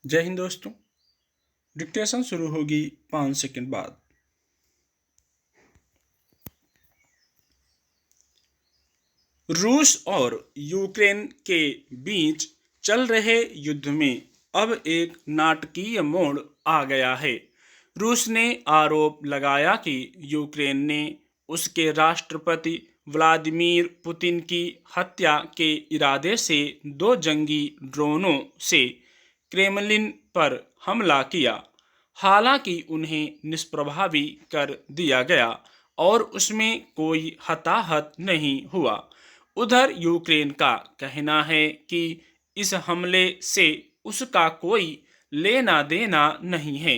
जय हिंद दोस्तों। डिक्टेशन शुरू होगी 5 सेकंड बाद। रूस और यूक्रेन के बीच चल रहे युद्ध में अब एक नाटकीय मोड़ आ गया है। रूस ने आरोप लगाया कि यूक्रेन ने उसके राष्ट्रपति व्लादिमीर पुतिन की हत्या के इरादे से 2 जंगी ड्रोनों से क्रेमलिन पर हमला किया। हालांकि उन्हें निष्प्रभावी कर दिया गया और उसमें कोई हताहत नहीं हुआ। उधर यूक्रेन का कहना है कि इस हमले से उसका कोई लेना देना नहीं है।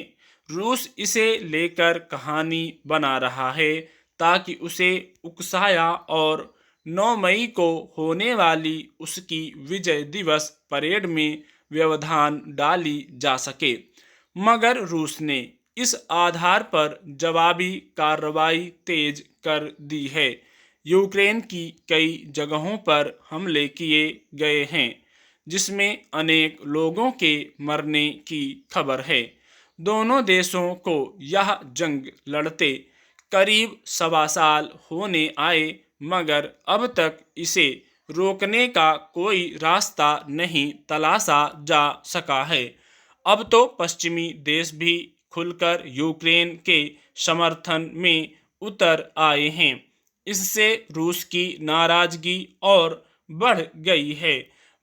रूस इसे लेकर कहानी बना रहा है ताकि उसे उकसाया और 9 मई को होने वाली उसकी विजय दिवस परेड में व्यवधान डाली जा सके। मगर रूस ने इस आधार पर जवाबी कार्रवाई तेज कर दी है। यूक्रेन की कई जगहों पर हमले किए गए हैं जिसमें अनेक लोगों के मरने की खबर है। दोनों देशों को यह जंग लड़ते करीब 1.25 साल होने आए, मगर अब तक इसे रोकने का कोई रास्ता नहीं तलाशा जा सका है। अब तो पश्चिमी देश भी खुलकर यूक्रेन के समर्थन में उतर आए हैं। इससे रूस की नाराजगी और बढ़ गई है।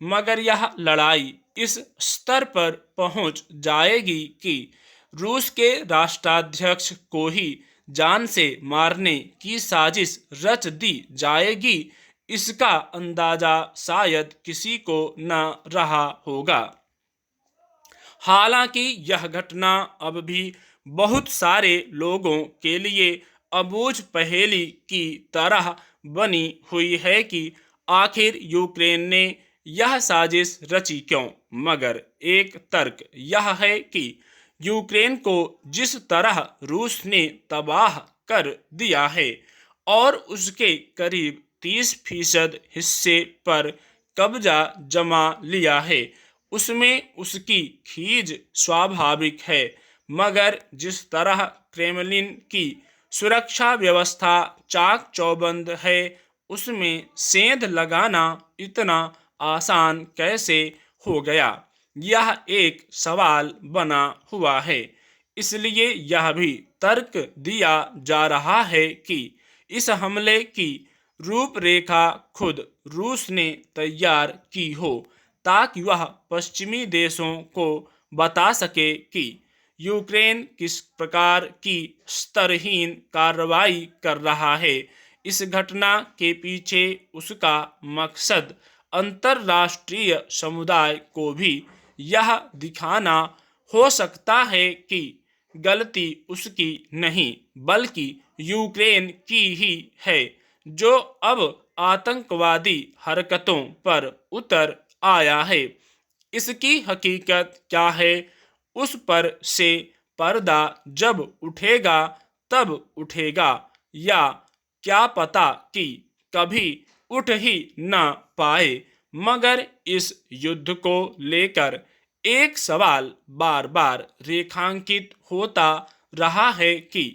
मगर यह लड़ाई इस स्तर पर पहुंच जाएगी कि रूस के राष्ट्राध्यक्ष को ही जान से मारने की साजिश रच दी जाएगी, इसका अंदाजा शायद किसी को न रहा होगा। हालांकि यह घटना अब भी बहुत सारे लोगों के लिए अबूझ पहेली की तरह बनी हुई है कि आखिर यूक्रेन ने यह साजिश रची क्यों। मगर एक तर्क यह है कि यूक्रेन को जिस तरह रूस ने तबाह कर दिया है और उसके करीब 30% हिस्से पर कब्जा जमा लिया है, उसमें उसकी खींच स्वाभाविक है। मगर जिस तरह क्रेमलिन की सुरक्षा व्यवस्था चाक चौबंद है, उसमें सेंध लगाना इतना आसान कैसे हो गया, यह एक सवाल बना हुआ है। इसलिए यह भी तर्क दिया जा रहा है कि इस हमले की रूपरेखा खुद रूस ने तैयार की हो ताकि वह पश्चिमी देशों को बता सके कि यूक्रेन किस प्रकार की स्तरहीन कार्रवाई कर रहा है। इस घटना के पीछे उसका मकसद अंतर्राष्ट्रीय समुदाय को भी यह दिखाना हो सकता है कि गलती उसकी नहीं बल्कि यूक्रेन की ही है, जो अब आतंकवादी हरकतों पर उतर आया है। इसकी हकीकत क्या है, उस पर से पर्दा जब उठेगा तब उठेगा, या क्या पता कि कभी उठ ही न पाए। मगर इस युद्ध को लेकर एक सवाल बार बार रेखांकित होता रहा है कि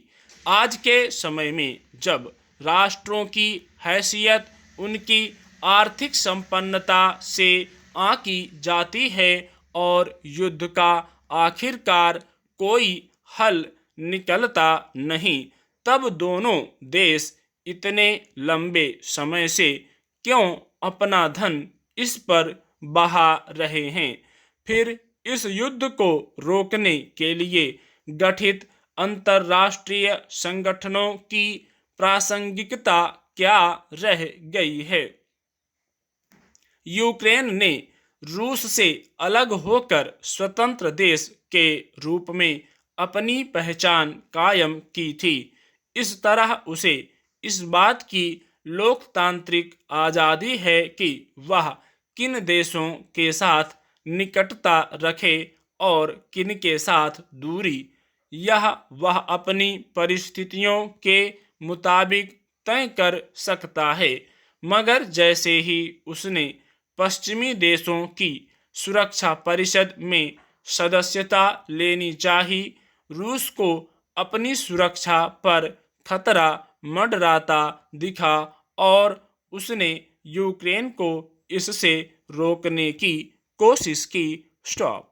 आज के समय में जब राष्ट्रों की हैसियत उनकी आर्थिक संपन्नता से आंकी जाती है और युद्ध का आखिरकार कोई हल निकलता नहीं, तब दोनों देश इतने लंबे समय से क्यों अपना धन इस पर बहा रहे हैं। फिर इस युद्ध को रोकने के लिए गठित अंतर्राष्ट्रीय संगठनों की प्रासंगिकता क्या रह गई है। यूक्रेन ने रूस से अलग होकर स्वतंत्र देश के रूप में अपनी पहचान कायम की थी। इस तरह उसे इस बात की लोकतांत्रिक आज़ादी है कि वह किन देशों के साथ निकटता रखे और किन के साथ दूरी, यह वह अपनी परिस्थितियों के मुताबिक तय कर सकता है। मगर जैसे ही उसने पश्चिमी देशों की सुरक्षा परिषद में सदस्यता लेनी चाहिए। रूस को अपनी सुरक्षा पर खतरा मंडराता दिखा और उसने यूक्रेन को इससे रोकने की कोशिश की। स्टॉप।